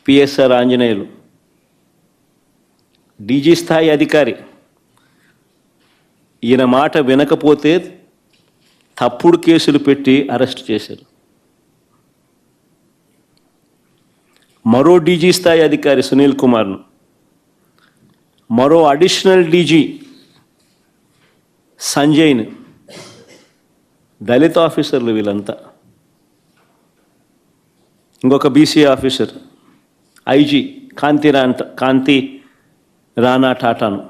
PSR Anjaneyulu DG స్థాయి అధికారి. ఈయన మాట వినకపోతే తప్పుడు కేసులు పెట్టి అరెస్ట్ చేశారు. మరో డీజీ స్థాయి అధికారి సునీల్ కుమార్ను, మరో అడిషనల్ డీజీ సంజయ్ని, దళిత ఆఫీసర్లు వీళ్ళంతా, ఇంకొక బీసీ ఆఫీసర్ ఐజీ కాంతి రాణా టాటాను,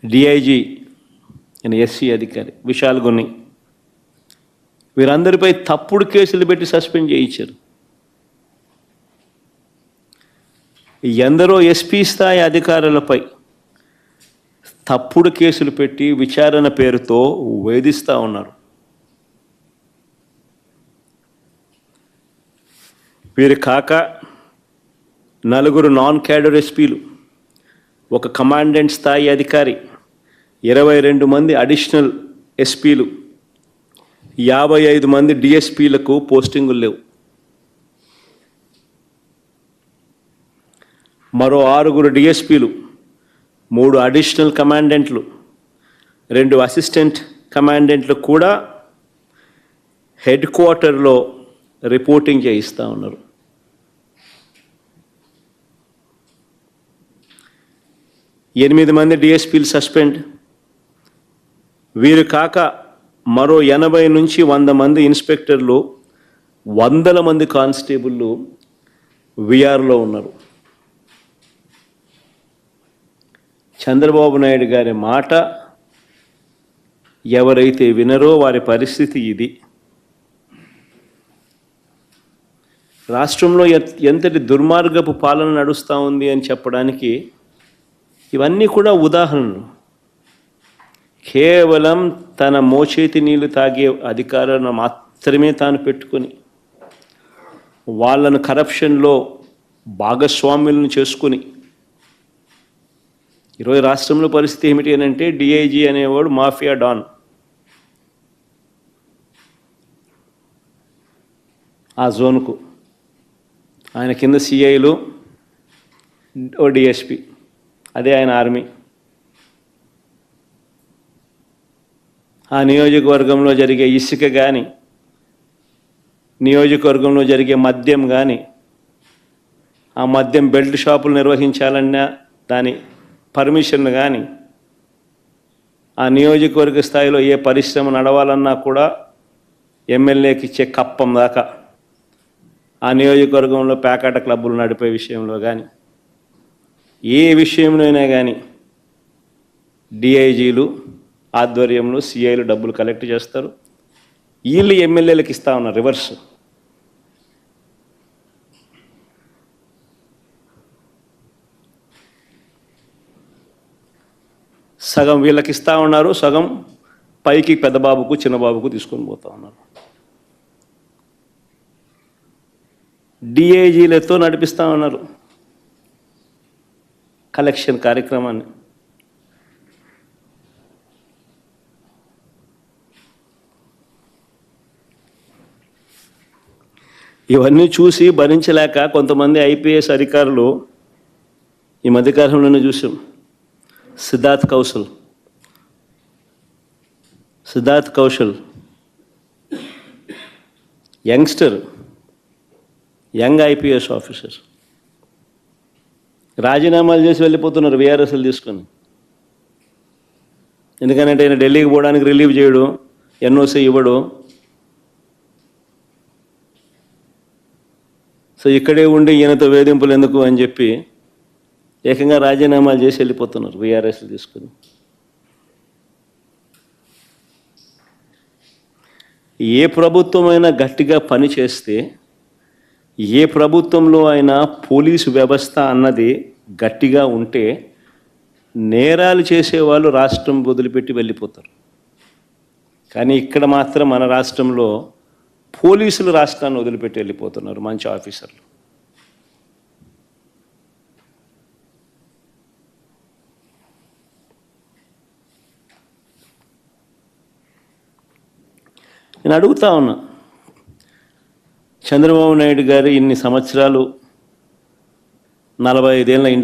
డిఐజీ ఎస్సీ అధికారి విశాల్ గున్ని, వీరందరిపై తప్పుడు కేసులు పెట్టి సస్పెండ్ చేయించారు. ఎందరో ఎస్పీ స్థాయి అధికారులపై తప్పుడు కేసులు పెట్టి విచారణ పేరుతో వేధిస్తూ ఉన్నారు. వీరు కాక నలుగురు నాన్ క్యాడర్ ఎస్పీలు, ఒక కమాండెంట్ స్థాయి అధికారి, 22 మంది అడిషనల్ ఎస్పీలు, 55 మంది డిఎస్పీలకు పోస్టింగులు లేవు. మరో 6 డిఎస్పీలు, 3 అడిషనల్ కమాండెంట్లు, 2 అసిస్టెంట్ కమాండెంట్లు కూడా హెడ్ క్వార్టర్లో రిపోర్టింగ్ చేయిస్తూ ఉన్నారు. ఎనిమిది మంది డిఎస్పీలు సస్పెండ్. వీరు కాక మరో 80 నుంచి 100 మంది ఇన్స్పెక్టర్లు, 100 మంది కానిస్టేబుళ్ళు విఆర్లో ఉన్నారు. చంద్రబాబు నాయుడు గారి మాట ఎవరైతే వినరో వారి పరిస్థితి ఇది. రాష్ట్రంలో ఎంతటి దుర్మార్గపు పాలన నడుస్తూ ఉంది అని చెప్పడానికి ఇవన్నీ కూడా ఉదాహరణలు. కేవలం తన మోచేతి నీళ్లు తాగే అధికారాలను మాత్రమే తాను పెట్టుకొని వాళ్ళను కరప్షన్లో భాగస్వాములను చేసుకుని ఈరోజు రాష్ట్రంలో పరిస్థితి ఏమిటి అని అంటే, డిఐజీ అనేవాడు మాఫియా డాన్. ఆ జోన్కు ఆయన కింద సిఐలు, ఓ డిఎస్పి, అదే ఆయన ఆర్మీ. ఆ నియోజకవర్గంలో జరిగే ఇసుక కానీ, నియోజకవర్గంలో జరిగే మద్యం కానీ, ఆ మద్యం బెల్ట్ షాపులు నిర్వహించాలన్నా దాని పర్మిషన్ కానీ, ఆ నియోజకవర్గ స్థాయిలో ఏ పరిశ్రమ నడవాలన్నా కూడా ఎమ్మెల్యేకి ఇచ్చే కప్పం దాకా, ఆ నియోజకవర్గంలో ప్యాకాట క్లబ్బులు నడిపే విషయంలో కానీ, ఏ విషయంలోనైనా కానీ డిఐజీలు ఆధ్వర్యంలో సిఐలు డబ్బులు కలెక్ట్ చేస్తారు. వీళ్ళు ఎమ్మెల్యేలకు ఇస్తా ఉన్నారు రివర్స్. సగం వీళ్ళకి ఇస్తూ ఉన్నారు, సగం పైకి పెద్దబాబుకు చిన్నబాబుకు తీసుకొని పోతూ ఉన్నారు. డిఐజీలతో నడిపిస్తూ ఉన్నారు కలెక్షన్ కార్యక్రమాన్ని. ఇవన్నీ చూసి భరించలేక కొంతమంది ఐపీఎస్ అధికారులు ఈ మధ్యకాలంలోనే చూసాం. Siddharth Kaushal young IPS officer రాజీనామాలు చేసి వెళ్ళిపోతున్నారు విఆర్ఎస్లు తీసుకొని. ఎందుకంటే ఆయన ఢిల్లీకి పోవడానికి రిలీవ్ చేయడు, ఎన్ఓసి ఇవ్వడు. సో ఇక్కడే ఉండి ఈయనతో వేధింపులు ఎందుకు అని చెప్పి ఏకంగా రాజీనామాలు చేసి వెళ్ళిపోతున్నారు విఆర్ఎస్లు తీసుకొని. ఏ ప్రభుత్వమైనా గట్టిగా పని చేస్తే, ఏ ప్రభుత్వంలో అయినా పోలీసు వ్యవస్థ అన్నది గట్టిగా ఉంటే నేరాలు చేసేవాళ్ళు రాష్ట్రం వదిలిపెట్టి వెళ్ళిపోతారు. కానీ ఇక్కడ మాత్రం మన రాష్ట్రంలో పోలీసులు రాష్ట్రాన్ని వదిలిపెట్టి వెళ్ళిపోతున్నారు మంచి ఆఫీసర్లు. నేను అడుగుతా ఉన్నా, చంద్రబాబు నాయుడు గారు ఇన్ని సంవత్సరాలు 45 ఏళ్ళ